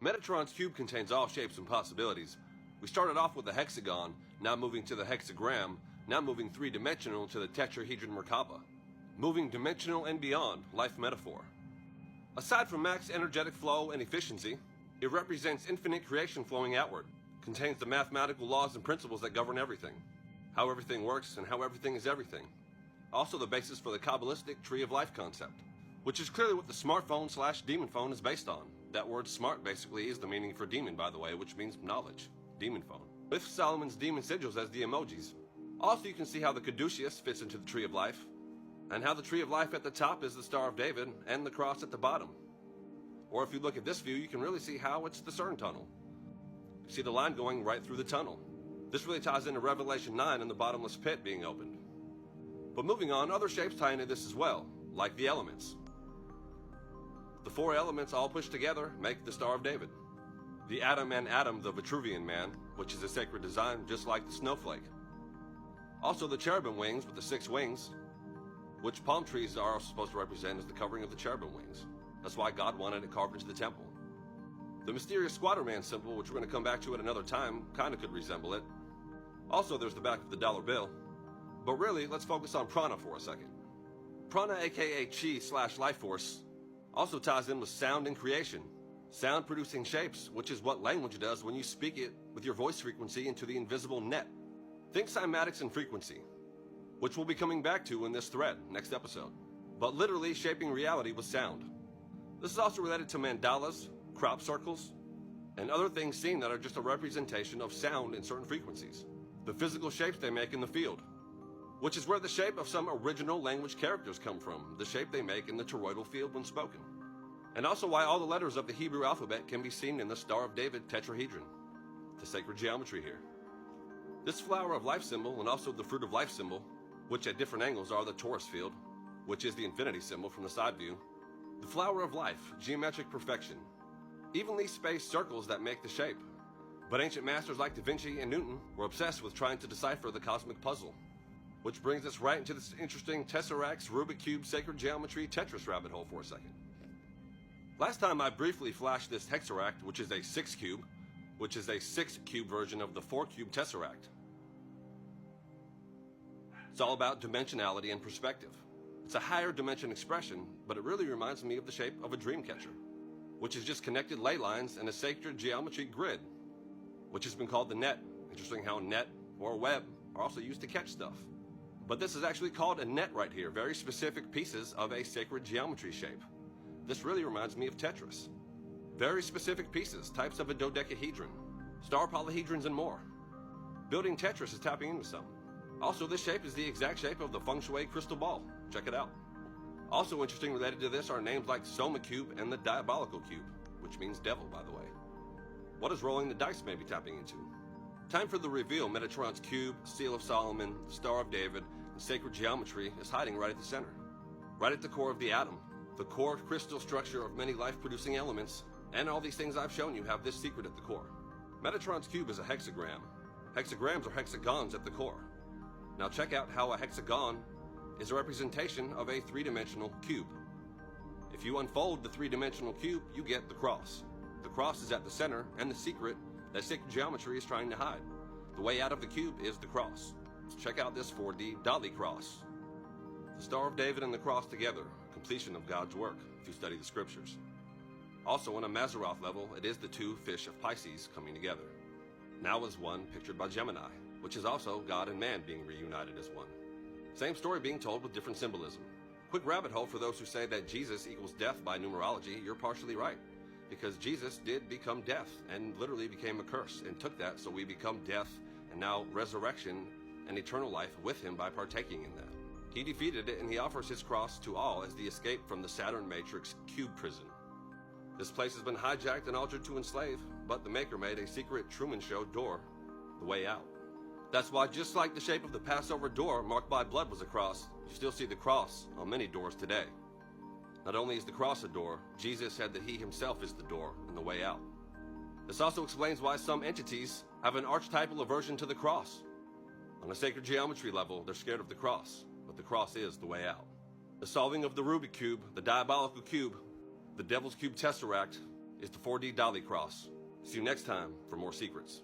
Metatron's cube contains all shapes and possibilities. We started off with the hexagon, now moving to the hexagram, now moving three-dimensional to the tetrahedron Merkaba. Moving dimensional and beyond, life metaphor. Aside from max energetic flow and efficiency, it represents infinite creation flowing outward, contains the mathematical laws and principles that govern everything, how everything works and how everything is everything. Also the basis for the Kabbalistic tree of life concept, which is clearly what the smartphone/demon phone is based on. That word smart basically is the meaning for demon, by the way, which means knowledge. Demon phone. With Solomon's demon sigils as the emojis. Also you can see how the caduceus fits into the tree of life, and how the tree of life at the top is the Star of David and the cross at the bottom. Or if you look at this view, you can really see how it's the CERN tunnel. You see the line going right through the tunnel. This really ties into Revelation 9 and the bottomless pit being opened. But moving on, other shapes tie into this as well, like the elements. The four elements all pushed together make the Star of David. The atom and atom, the Vitruvian man, which is a sacred design just like the snowflake. Also the cherubim wings with the 6 wings, which palm trees are supposed to represent as the covering of the cherubim wings. That's why God wanted it carved into the temple. The mysterious squatter man symbol, which we're going to come back to at another time, kind of could resemble it. Also there's the back of the dollar bill. But really, let's focus on prana for a second. Prana, aka chi/life force, also ties in with sound and creation. Sound producing shapes, which is what language does when you speak it with your voice frequency into the invisible net. Think cymatics and frequency, which we'll be coming back to in this thread next episode. But literally shaping reality with sound. This is also related to mandalas, crop circles, and other things seen that are just a representation of sound in certain frequencies. The physical shapes they make in the field, which is where the shape of some original language characters come from, the shape they make in the toroidal field when spoken. And also why all the letters of the Hebrew alphabet can be seen in the Star of David tetrahedron, the sacred geometry here. This flower of life symbol and also the fruit of life symbol, which at different angles are the torus field, which is the infinity symbol from the side view. The flower of life, geometric perfection. Evenly spaced circles that make the shape. But ancient masters like Da Vinci and Newton were obsessed with trying to decipher the cosmic puzzle. Which brings us right into this interesting Tesseracts, Rubik Cube, Sacred Geometry, Tetris rabbit hole for a second. Last time I briefly flashed this Hexaract, which is a 6 cube, which is a 6 cube version of the 4 cube Tesseract. It's all about dimensionality and perspective. It's a higher dimension expression, but it really reminds me of the shape of a dream catcher, which is just connected ley lines in a sacred geometry grid, which has been called the net. Interesting how net or web are also used to catch stuff. But this is actually called a net right here, very specific pieces of a sacred geometry shape. This really reminds me of Tetris. Very specific pieces, types of a dodecahedron, star polyhedrons and more. Building Tetris is tapping into some. Also, this shape is the exact shape of the feng shui crystal ball. Check it out. Also interesting related to this are names like Soma Cube and the Diabolical Cube, which means devil, by the way. What is rolling the dice maybe tapping into? Time for the reveal. Metatron's cube, Seal of Solomon, Star of David, and sacred geometry is hiding right at the center. Right at the core of the atom. The core crystal structure of many life-producing elements, and all these things I've shown you have this secret at the core. Metatron's cube is a hexagram. Hexagrams are hexagons at the core. Now check out how a hexagon is a representation of a 3-dimensional cube. If you unfold the 3-dimensional cube, you get the cross. The cross is at the center, and the secret that sacred geometry is trying to hide. The way out of the cube is the cross. So check out this 4D Dali cross. The Star of David and the cross together, completion of God's work, if you study the scriptures. Also on a Mazzaroth level, it is the 2 fish of Pisces coming together. Now as one pictured by Gemini, which is also God and man being reunited as one. Same story being told with different symbolism. Quick rabbit hole for those who say that Jesus equals death by numerology, you're partially right. Because Jesus did become death and literally became a curse and took that, so we become death and now resurrection and eternal life with him by partaking in that. He defeated it and he offers his cross to all as the escape from the Saturn Matrix cube prison. This place has been hijacked and altered to enslave, but the maker made a secret Truman Show door, the way out. That's why just like the shape of the Passover door marked by blood was a cross, you still see the cross on many doors today. Not only is the cross a door, Jesus said that he himself is the door and the way out. This also explains why some entities have an archetypal aversion to the cross. On a sacred geometry level, they're scared of the cross, but the cross is the way out. The solving of the Rubik Cube, the Diabolical Cube, the Devil's Cube Tesseract, is the 4D Dolly Cross. See you next time for more secrets.